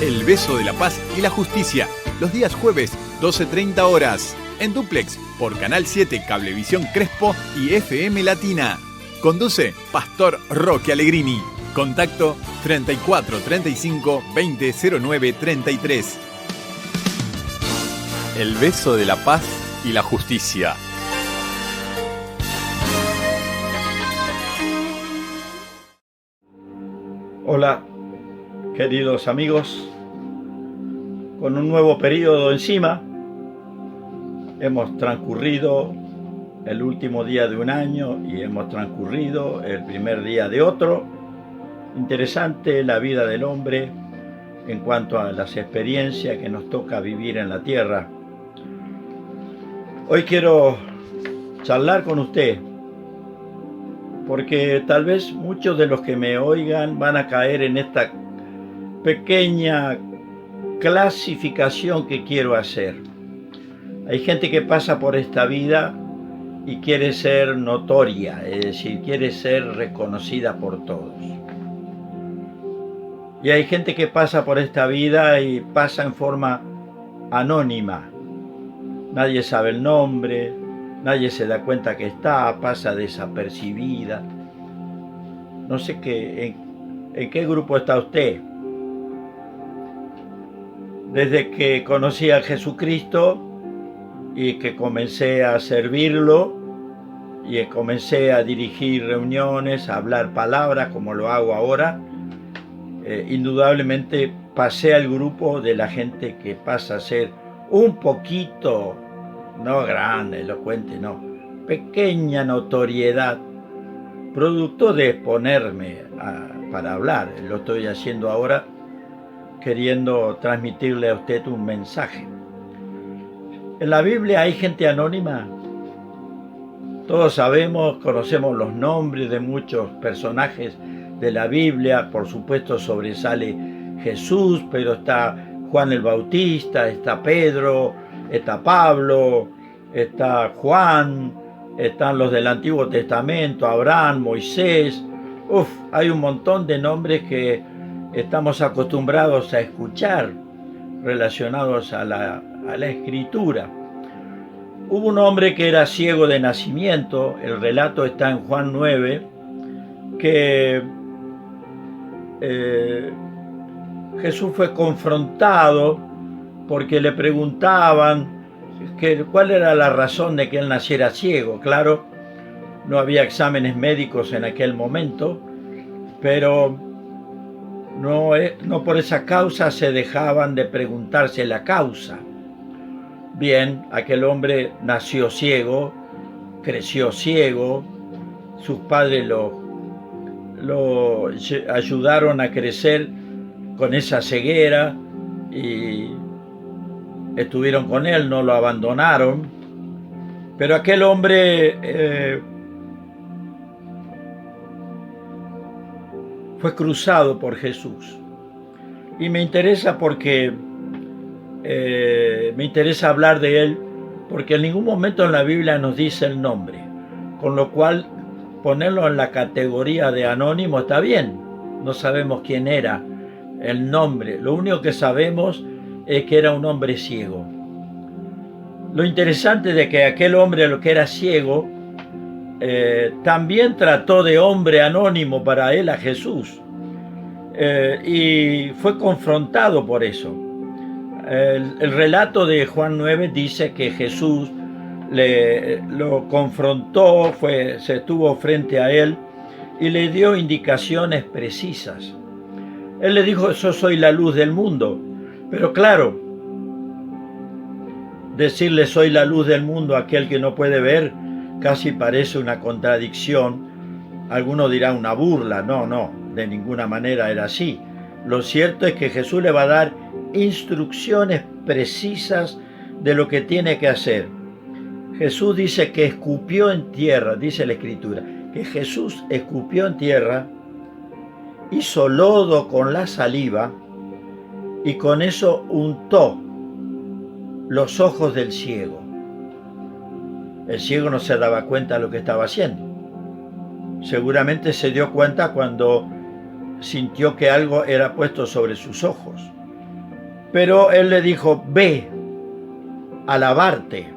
El Beso de la Paz y la Justicia, los días jueves, 12:30 horas, en Duplex, por Canal 7, Cablevisión Crespo y FM Latina. Conduce Pastor Roque Allegrini. Contacto 34 35 20 09 33. El Beso de la Paz y la Justicia. Hola, queridos amigos, con un nuevo periodo encima, hemos transcurrido el último día de un año y hemos transcurrido el primer día de otro. Interesante la vida del hombre en cuanto a las experiencias que nos toca vivir en la tierra. Hoy quiero charlar con usted, porque tal vez muchos de los que me oigan van a caer en esta pequeña clasificación que quiero hacer. Hay gente que pasa por esta vida y quiere ser notoria, es decir, quiere ser reconocida por todos. Y hay gente que pasa por esta vida y pasa en forma anónima. Nadie sabe el nombre, nadie se da cuenta que pasa desapercibida. No sé en qué grupo está usted. Desde que conocí a Jesucristo y que comencé a servirlo y comencé a dirigir reuniones, a hablar palabras como lo hago ahora, indudablemente pasé al grupo de la gente que pasa a ser un poquito, no grande, elocuente, no, pequeña notoriedad, producto de exponerme para hablar. Lo estoy haciendo ahora queriendo transmitirle a usted un mensaje. En la Biblia hay gente anónima. Todos sabemos, conocemos los nombres de muchos personajes de la Biblia. Por supuesto sobresale Jesús, pero está Juan el Bautista, está Pedro, está Pablo, está Juan, están los del Antiguo Testamento, Abraham, Moisés. Hay un montón de nombres que estamos acostumbrados a escuchar relacionados a la Escritura. Hubo un hombre que era ciego de nacimiento, el relato está en Juan 9, que Jesús fue confrontado porque le preguntaban cuál era la razón de que él naciera ciego. Claro, no había exámenes médicos en aquel momento, pero no por esa causa se dejaban de preguntarse la causa. Bien, aquel hombre nació ciego, creció ciego, sus padres lo ayudaron a crecer con esa ceguera y estuvieron con él, no lo abandonaron. Pero aquel hombre fue cruzado por Jesús. Y me interesa porque me interesa hablar de él, porque en ningún momento en la Biblia nos dice el nombre, con lo cual ponerlo en la categoría de anónimo está bien. No sabemos quién era, el nombre. Lo único que sabemos es que era un hombre ciego. Lo interesante de que aquel hombre, lo que era ciego, también trató de hombre anónimo para él a Jesús, y fue confrontado por eso. El relato de Juan 9 dice que Jesús lo confrontó, se estuvo frente a él y le dio indicaciones precisas. Él le dijo: yo soy la luz del mundo. Pero claro, decirle soy la luz del mundo a aquel que no puede ver casi parece una contradicción. Alguno dirá una burla. No, de ninguna manera era así. Lo cierto es que Jesús le va a dar instrucciones precisas de lo que tiene que hacer. Jesús dice que escupió en tierra, dice la Escritura, que Jesús escupió en tierra, hizo lodo con la saliva y con eso untó los ojos del ciego. El ciego no se daba cuenta de lo que estaba haciendo. Seguramente se dio cuenta cuando sintió que algo era puesto sobre sus ojos. Pero él le dijo, ve a lavarte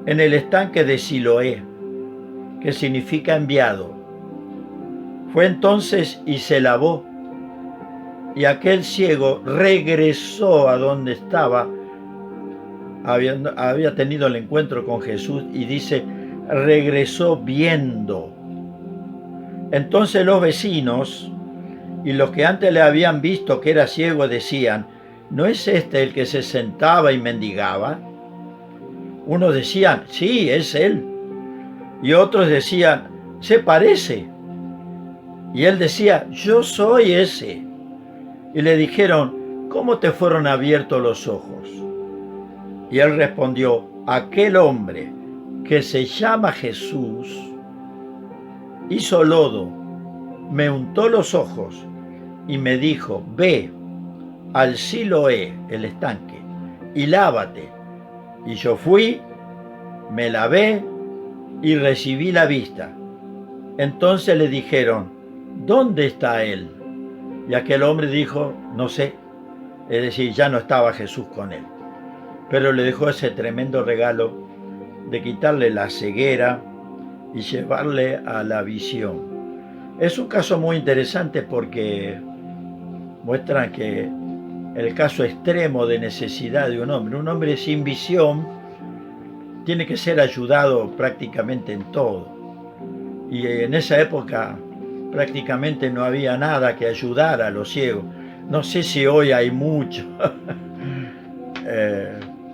en el estanque de Siloé, que significa enviado. Fue entonces y se lavó, y aquel ciego regresó a donde estaba. Había tenido el encuentro con Jesús y dice, regresó viendo. Entonces los vecinos y los que antes le habían visto que era ciego decían, ¿no es este el que se sentaba y mendigaba? Unos decían, sí, es él. Y otros decían, se parece. Y él decía, yo soy ese. Y le dijeron, ¿cómo te fueron abiertos los ojos? Y él respondió, aquel hombre que se llama Jesús hizo lodo, me untó los ojos y me dijo, ve al Siloé, el estanque, y lávate. Y yo fui, me lavé y recibí la vista. Entonces le dijeron, ¿dónde está él? Y aquel hombre dijo, no sé. Es decir, ya no estaba Jesús con él. Pero le dejó ese tremendo regalo de quitarle la ceguera y llevarle a la visión. Es un caso muy interesante porque muestra que el caso extremo de necesidad de un hombre sin visión, tiene que ser ayudado prácticamente en todo. Y en esa época prácticamente no había nada que ayudara a los ciegos. No sé si hoy hay mucho,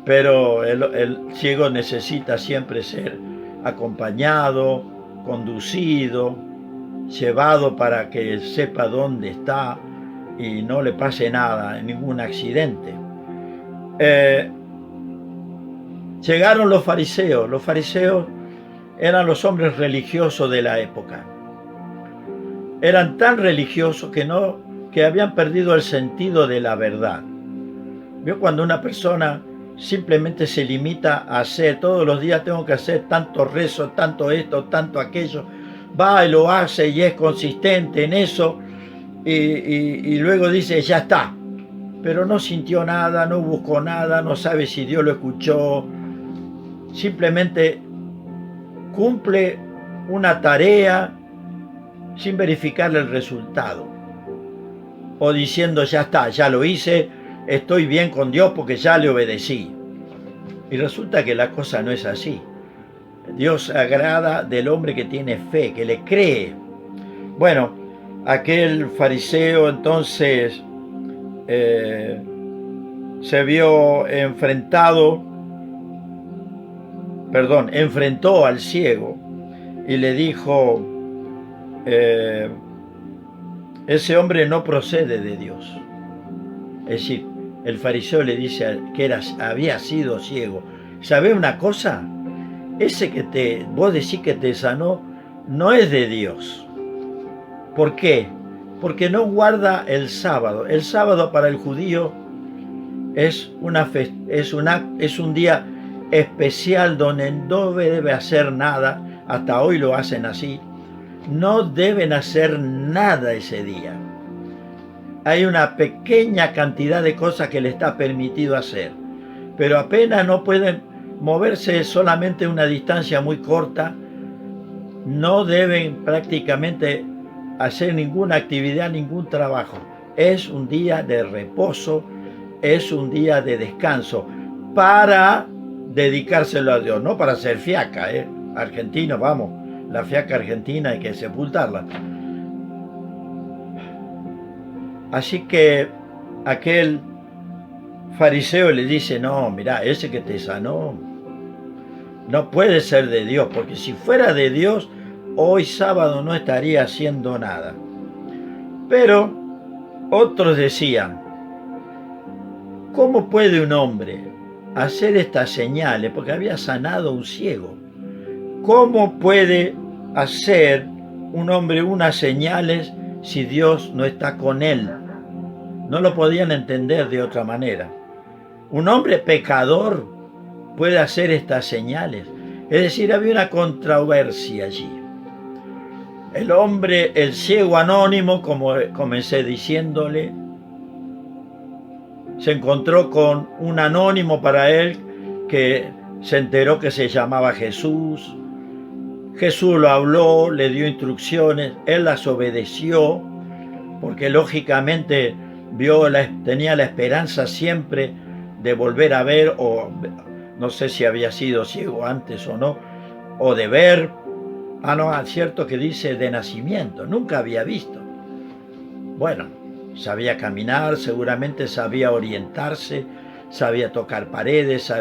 pero el ciego necesita siempre ser acompañado, conducido, llevado para que sepa dónde está y no le pase nada, ningún accidente. Llegaron los fariseos. Los fariseos eran los hombres religiosos de la época. Eran tan religiosos que habían perdido el sentido de la verdad. ¿Vio? Cuando una persona simplemente se limita a hacer, todos los días tengo que hacer tanto rezo, tanto esto, tanto aquello, va y lo hace y es consistente en eso, y luego dice, ya está, pero no sintió nada, no buscó nada, no sabe si Dios lo escuchó, simplemente cumple una tarea sin verificar el resultado, o diciendo, ya está, ya lo hice, estoy bien con Dios porque ya le obedecí. Y resulta que la cosa no es así. Dios agrada del hombre que tiene fe, que le cree. Bueno, aquel fariseo entonces se vio enfrentó al ciego y le dijo, ese hombre no procede de Dios. Es decir, el fariseo le dice que había sido ciego. ¿Sabe una cosa? Ese que vos decís que te sanó no es de Dios. ¿Por qué? Porque no guarda el sábado. El sábado para el judío es un día especial donde no debe hacer nada. Hasta hoy lo hacen así. No deben hacer nada ese día. Hay una pequeña cantidad de cosas que le está permitido hacer, pero apenas no pueden moverse solamente una distancia muy corta, no deben prácticamente hacer ninguna actividad, ningún trabajo. Es un día de reposo, es un día de descanso para dedicárselo a Dios, no para hacer fiaca, argentino, vamos, la fiaca argentina hay que sepultarla. Así que aquel fariseo le dice, no, mira, ese que te sanó no puede ser de Dios, porque si fuera de Dios, hoy sábado no estaría haciendo nada. Pero otros decían, ¿cómo puede un hombre hacer estas señales? Porque había sanado a un ciego. ¿Cómo puede hacer un hombre unas señales si Dios no está con él? No lo podían entender de otra manera. Un hombre pecador puede hacer estas señales. Es decir, había una controversia allí. El ciego anónimo, como comencé diciéndole, se encontró con un anónimo para él que se enteró que se llamaba Jesús. Jesús lo habló, le dio instrucciones, él las obedeció, porque lógicamente tenía la esperanza siempre de volver a ver, o no sé si había sido ciego antes o no, o de ver. No, es cierto que dice de nacimiento, nunca había visto. Bueno, sabía caminar, seguramente sabía orientarse, sabía tocar paredes,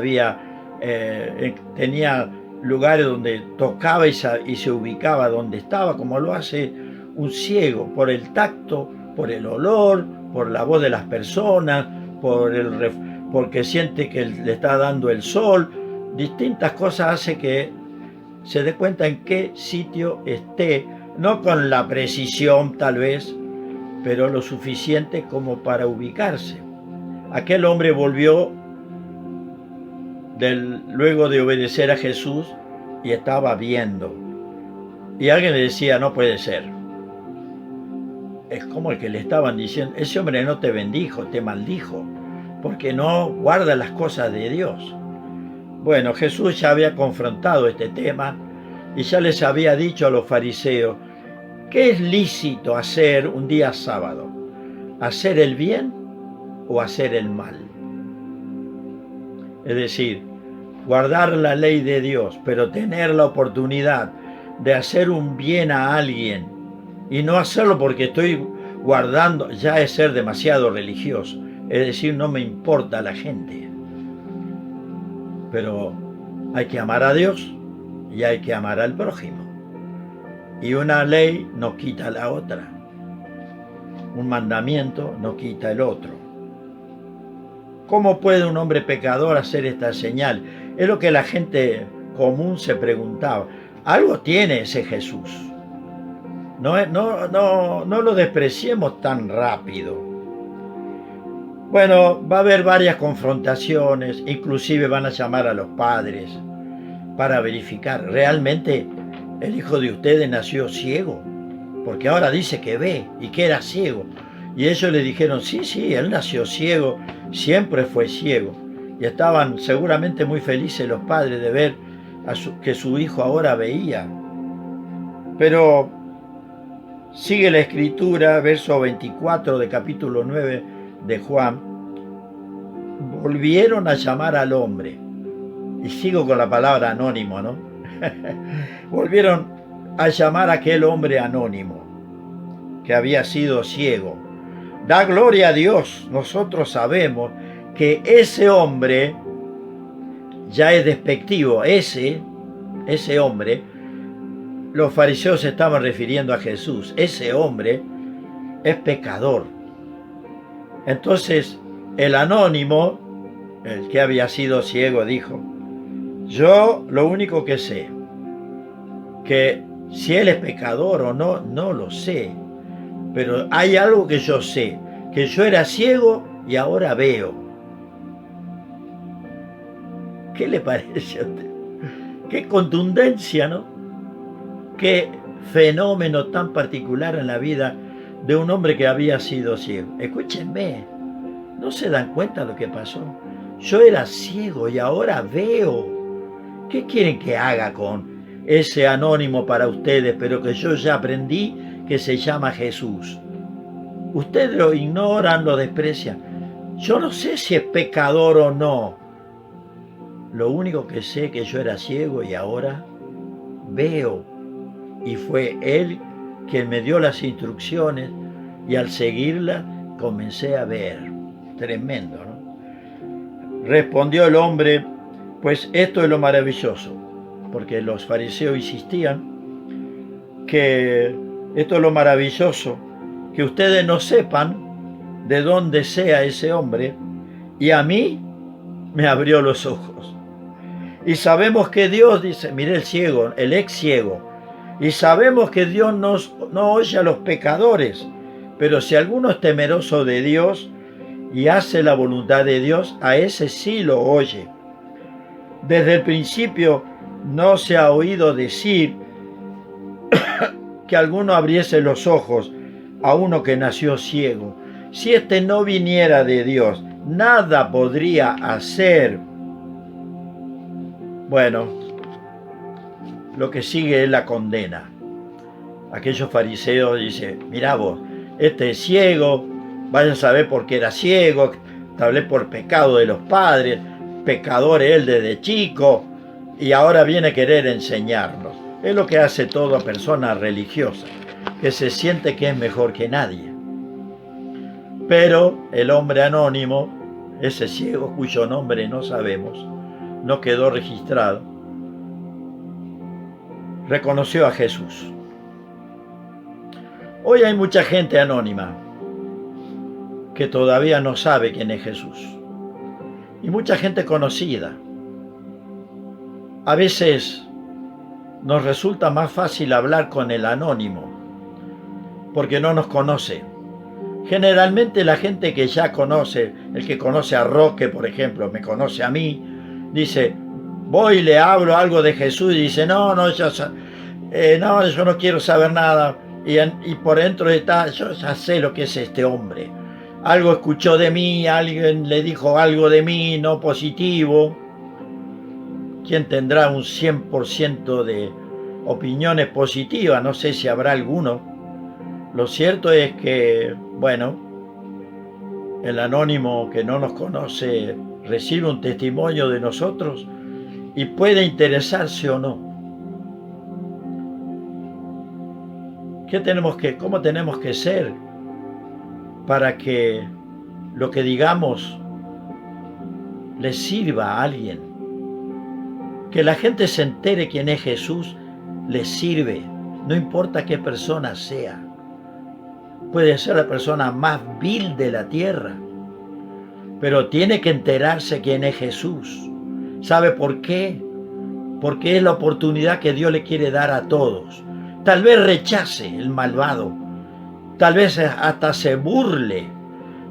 tenía lugares donde tocaba y se ubicaba donde estaba, como lo hace un ciego, por el tacto, por el olor, por la voz de las personas, porque siente que le está dando el sol. Distintas cosas hace que se dé cuenta en qué sitio esté, no con la precisión tal vez, pero lo suficiente como para ubicarse. Aquel hombre volvió luego de obedecer a Jesús y estaba viendo. Y alguien le decía, no puede ser. Es como el que le estaban diciendo, ese hombre no te bendijo, te maldijo, porque no guarda las cosas de Dios. Bueno, Jesús ya había confrontado este tema y ya les había dicho a los fariseos, ¿qué es lícito hacer un día sábado? ¿Hacer el bien o hacer el mal? Es decir, guardar la ley de Dios, pero tener la oportunidad de hacer un bien a alguien y no hacerlo porque estoy guardando, ya es ser demasiado religioso. Es decir, no me importa la gente. Pero hay que amar a Dios y hay que amar al prójimo. Y una ley no quita la otra. Un mandamiento no quita el otro. ¿Cómo puede un hombre pecador hacer esta señal? Es lo que la gente común se preguntaba. Algo tiene ese Jesús. No lo despreciemos tan rápido. Bueno, va a haber varias confrontaciones, inclusive van a llamar a los padres para verificar. ¿Realmente el hijo de ustedes nació ciego? Porque ahora dice que ve y que era ciego. Y ellos le dijeron, sí, él nació ciego, siempre fue ciego. Y estaban seguramente muy felices los padres de ver que su hijo ahora veía. Pero sigue la escritura, verso 24 de capítulo 9 de Juan. Volvieron a llamar al hombre. Y sigo con la palabra anónimo, ¿no? Volvieron a llamar a aquel hombre anónimo que había sido ciego. Da gloria a Dios, nosotros sabemos que ese hombre ya es despectivo. Ese hombre, los fariseos se estaban refiriendo a Jesús. Ese hombre es pecador. Entonces el anónimo, el que había sido ciego, dijo, yo lo único que sé, que si él es pecador o no, no lo sé. Pero hay algo que yo sé, que yo era ciego y ahora veo. ¿Qué le parece a usted? Qué contundencia, ¿no? Qué fenómeno tan particular en la vida de un hombre que había sido ciego. Escúchenme, ¿no se dan cuenta de lo que pasó? Yo era ciego y ahora veo. ¿Qué quieren que haga con ese anónimo para ustedes, pero que yo ya aprendí que se llama Jesús? Ustedes lo ignoran, lo desprecian. Yo no sé si es pecador o no. Lo único que sé es que yo era ciego y ahora veo. Y fue él quien me dio las instrucciones y al seguirlas comencé a ver. Tremendo, ¿no? Respondió el hombre, pues esto es lo maravilloso, porque los fariseos insistían que esto es lo maravilloso, que ustedes no sepan de dónde sea ese hombre, y a mí me abrió los ojos. Y sabemos que Dios, dice, mire el ciego, el ex ciego, y sabemos que Dios no oye a los pecadores, pero si alguno es temeroso de Dios y hace la voluntad de Dios, a ese sí lo oye. Desde el principio no se ha oído decir que alguno abriese los ojos a uno que nació ciego. Si éste no viniera de Dios, nada podría hacer. Bueno, lo que sigue es la condena. Aquellos fariseos dicen, mirá vos, este es ciego, vaya a saber por qué era ciego, tal vez por pecado de los padres, pecador él desde chico, y ahora viene a querer enseñarnos. Es lo que hace toda persona religiosa, que se siente que es mejor que nadie. Pero el hombre anónimo, ese ciego cuyo nombre no sabemos, no quedó registrado, reconoció a Jesús. Hoy hay mucha gente anónima que todavía no sabe quién es Jesús. Y mucha gente conocida. A veces nos resulta más fácil hablar con el anónimo, porque no nos conoce. Generalmente la gente que ya conoce, el que conoce a Roque, por ejemplo, me conoce a mí, dice, voy y le hablo algo de Jesús y dice, no, yo no quiero saber nada. Y por dentro está, yo ya sé lo que es este hombre. Algo escuchó de mí, alguien le dijo algo de mí, no positivo. ¿Quién tendrá un 100% de opiniones positivas? No sé si habrá alguno. Lo cierto es que, bueno, el anónimo que no nos conoce recibe un testimonio de nosotros y puede interesarse o no. ¿Cómo tenemos que ser para que lo que digamos le sirva a alguien? Que la gente se entere quién es Jesús le sirve, no importa qué persona sea. Puede ser la persona más vil de la tierra, pero tiene que enterarse quién es Jesús. ¿Sabe por qué? Porque es la oportunidad que Dios le quiere dar a todos. Tal vez rechace el malvado, tal vez hasta se burle,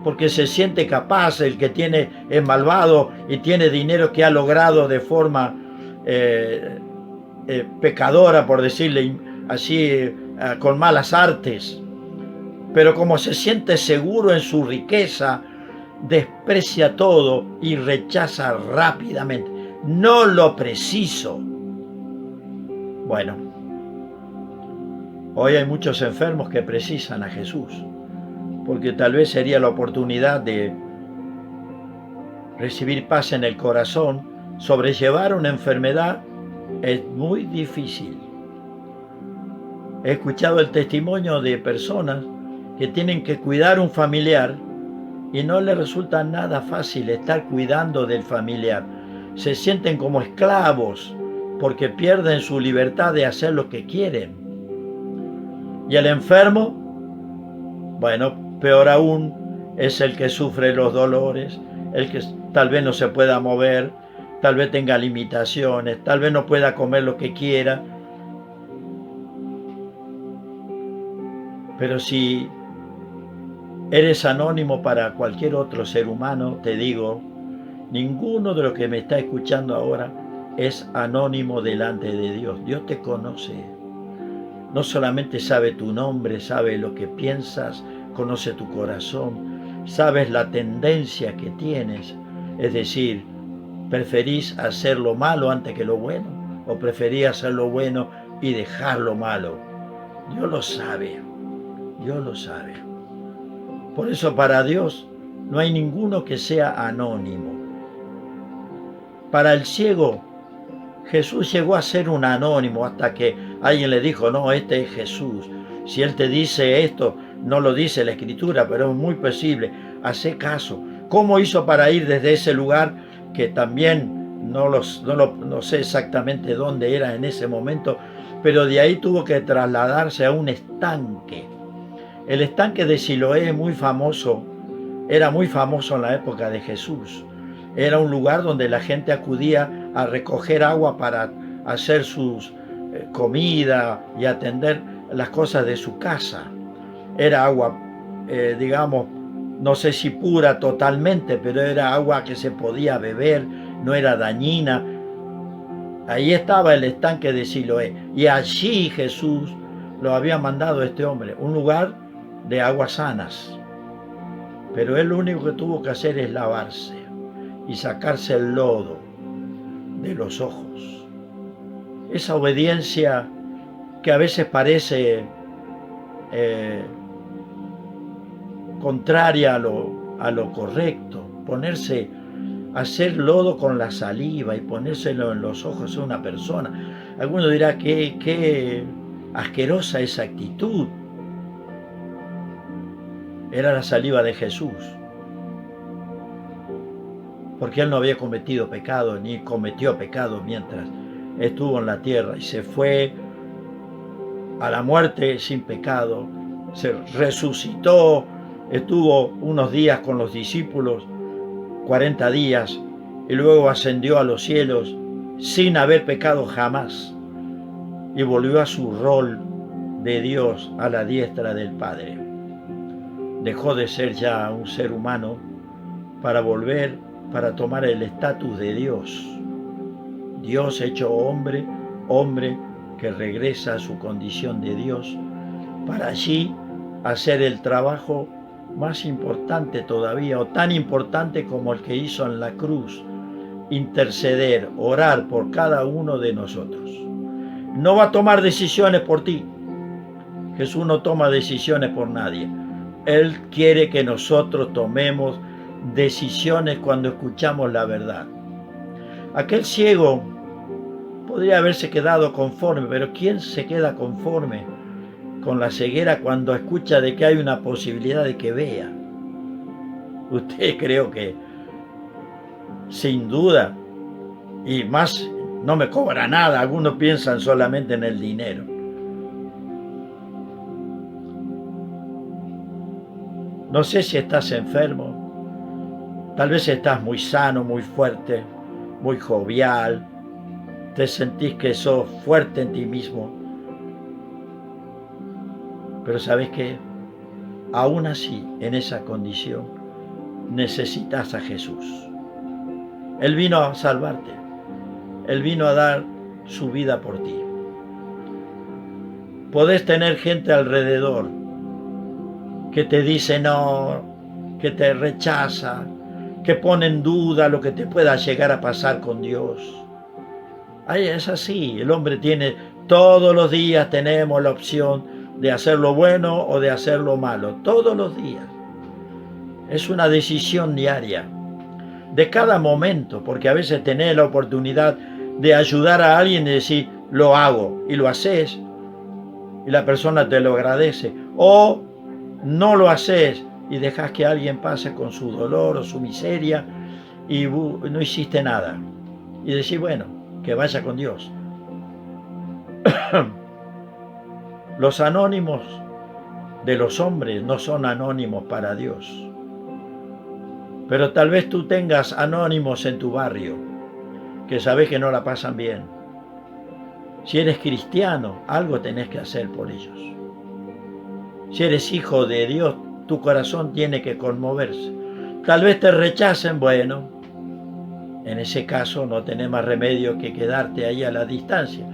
porque se siente capaz, el que es malvado y tiene dinero que ha logrado de forma pecadora, por decirle así, con malas artes. Pero como se siente seguro en su riqueza, desprecia todo y rechaza rápidamente. No lo preciso. Bueno, hoy hay muchos enfermos que precisan a Jesús, porque tal vez sería la oportunidad de recibir paz en el corazón. Sobrellevar una enfermedad es muy difícil. He escuchado el testimonio de personas que tienen que cuidar un familiar y no les resulta nada fácil estar cuidando del familiar. Se sienten como esclavos porque pierden su libertad de hacer lo que quieren. Y el enfermo, bueno, peor aún, es el que sufre los dolores, el que tal vez no se pueda mover, tal vez tenga limitaciones, tal vez no pueda comer lo que quiera. Pero si eres anónimo para cualquier otro ser humano, te digo, ninguno de los que me está escuchando ahora es anónimo delante de Dios. Dios te conoce. No solamente sabe tu nombre, sabe lo que piensas, conoce tu corazón, sabes la tendencia que tienes. Es decir, ¿preferís hacer lo malo antes que lo bueno? ¿O preferís hacer lo bueno y dejar lo malo? Dios lo sabe. Dios lo sabe. Por eso para Dios no hay ninguno que sea anónimo. Para el ciego, Jesús llegó a ser un anónimo hasta que alguien le dijo, no, este es Jesús. Si Él te dice esto, no lo dice la Escritura, pero es muy posible. Hace caso. ¿Cómo hizo para ir desde ese lugar que también no sé exactamente dónde era en ese momento, pero de ahí tuvo que trasladarse a un estanque? El estanque de Siloé es muy famoso, era muy famoso en la época de Jesús. Era un lugar donde la gente acudía a recoger agua para hacer sus comida y atender las cosas de su casa. Era agua, digamos, no sé si pura totalmente, pero era agua que se podía beber, no era dañina. Ahí estaba el estanque de Siloé y allí Jesús lo había mandado a este hombre, un lugar de aguas sanas. pero él lo único que tuvo que hacer es lavarse y sacarse el lodo de los ojos. Esa obediencia que a veces parece contraria a lo correcto, hacer lodo con la saliva y ponérselo en los ojos a una persona. Alguno dirá qué asquerosa esa actitud. Era la saliva de Jesús, porque él no había cometido pecado ni cometió pecado mientras estuvo en la tierra, y se fue a la muerte sin pecado, se resucitó, estuvo unos días con los discípulos, 40 días, y luego ascendió a los cielos sin haber pecado jamás, y volvió a su rol de Dios a la diestra del Padre. Dejó de ser ya un ser humano para tomar el estatus de Dios. Dios hecho hombre, hombre que regresa a su condición de Dios, para allí hacer el trabajo más importante todavía, o tan importante como el que hizo en la cruz: interceder, orar por cada uno de nosotros. No va a tomar decisiones por ti. Jesús no toma decisiones por nadie. Él quiere que nosotros tomemos decisiones cuando escuchamos la verdad. Aquel ciego podría haberse quedado conforme, pero ¿quién se queda conforme con la ceguera cuando escucha de que hay una posibilidad de que vea? Usted, creo que sin duda, y más, no me cobra nada. Algunos piensan solamente en el dinero. No sé si estás enfermo, tal vez estás muy sano, muy fuerte, muy jovial, te sentís que sos fuerte en ti mismo, pero ¿sabes qué? Aún así, en esa condición, necesitas a Jesús. Él vino a salvarte, Él vino a dar su vida por ti. Podés tener gente alrededor que te dice no, que te rechaza, que pone en duda lo que te pueda llegar a pasar con Dios. Ay, es así, el hombre todos los días tenemos la opción de hacer lo bueno o de hacer lo malo, todos los días. Es una decisión diaria, de cada momento, porque a veces tenés la oportunidad de ayudar a alguien y decir, lo hago, y lo haces, y la persona te lo agradece, o no lo haces y dejas que alguien pase con su dolor o su miseria y no hiciste nada, y decís, bueno, que vaya con Dios. Los anónimos de los hombres no son anónimos para Dios, pero tal vez tú tengas anónimos en tu barrio que sabes que no la pasan bien. Si eres cristiano, algo tenés que hacer por ellos. Si eres hijo de Dios, tu corazón tiene que conmoverse. Tal vez te rechacen, bueno, en ese caso no tenés más remedio que quedarte ahí a la distancia,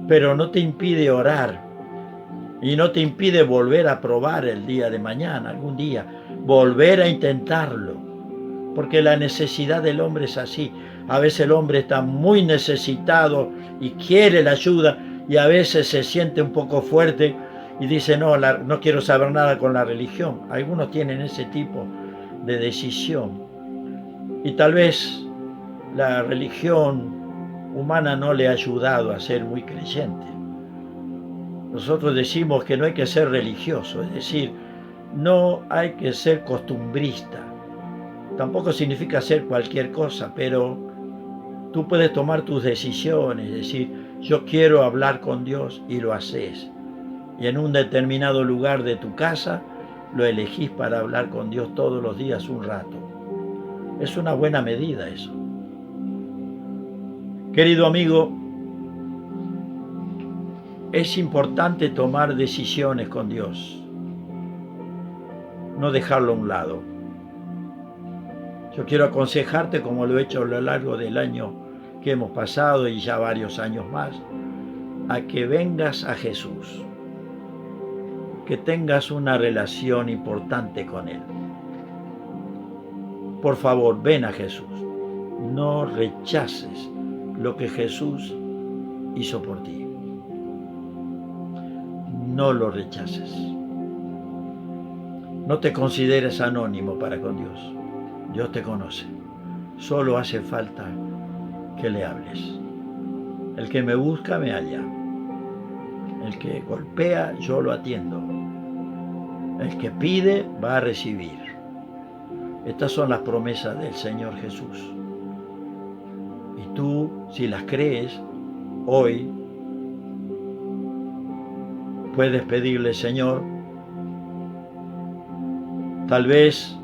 pero no te impide orar y no te impide volver a probar el día de mañana, algún día, volver a intentarlo, porque la necesidad del hombre es así. A veces el hombre está muy necesitado y quiere la ayuda, y a veces se siente un poco fuerte y dice, no quiero saber nada con la religión. Algunos tienen ese tipo de decisión, y tal vez la religión humana no le ha ayudado a ser muy creyente. Nosotros decimos que no hay que ser religioso, es decir, no hay que ser costumbrista. Tampoco significa hacer cualquier cosa, pero tú puedes tomar tus decisiones, es decir, yo quiero hablar con Dios, y lo haces. Y en un determinado lugar de tu casa lo elegís para hablar con Dios todos los días un rato. Es una buena medida eso. Querido amigo, es importante tomar decisiones con Dios, no dejarlo a un lado. Yo quiero aconsejarte, como lo he hecho a lo largo del año que hemos pasado y ya varios años más, a que vengas a Jesús, que tengas una relación importante con Él. por favor, ven a Jesús. No rechaces lo que Jesús hizo por ti. No lo rechaces. No te consideres anónimo para con Dios. Dios te conoce. Solo hace falta que le hables. El que me busca me halla. El que golpea, yo lo atiendo. El que pide, va a recibir. Estas son las promesas del Señor Jesús. Y tú, si las crees, hoy puedes pedirle, Señor, tal vez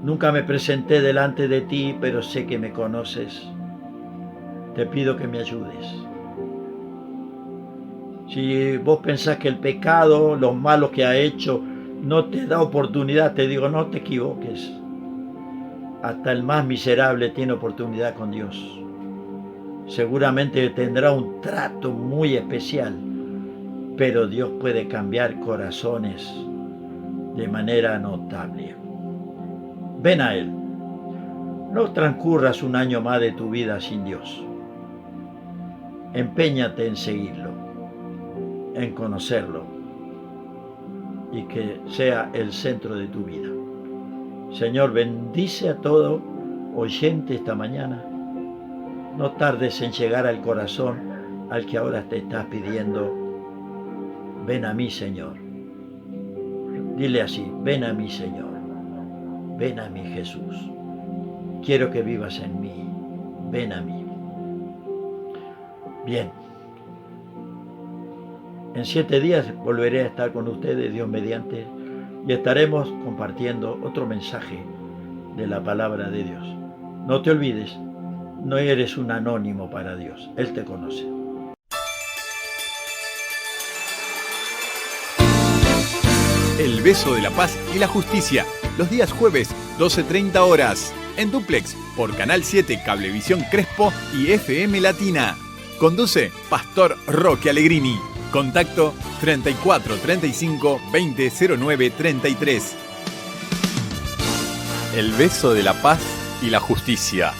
nunca me presenté delante de ti, pero sé que me conoces. Te pido que me ayudes. Si vos pensás que el pecado, los malos que ha hecho, no te da oportunidad, te digo, no te equivoques. Hasta el más miserable tiene oportunidad con Dios. Seguramente tendrá un trato muy especial, pero Dios puede cambiar corazones de manera notable. Ven a Él. No transcurras un año más de tu vida sin Dios. Empéñate en seguirlo, en conocerlo y que sea el centro de tu vida. Señor, bendice a todo oyente esta mañana. No tardes en llegar al corazón al que ahora te estás pidiendo. Ven a mí, Señor. Dile así, ven a mí, Señor. Ven a mí, Jesús. Quiero que vivas en mí. Ven a mí. Bien. En 7 días volveré a estar con ustedes, Dios mediante, y estaremos compartiendo otro mensaje de la palabra de Dios. No te olvides, no eres un anónimo para Dios, Él te conoce. El beso de la paz y la justicia, los días jueves, 12:30 horas, en Duplex, por Canal 7, Cablevisión Crespo y FM Latina. Conduce Pastor Roque Allegrini. Contacto 34 35 20 09 33. El beso de la paz y la justicia.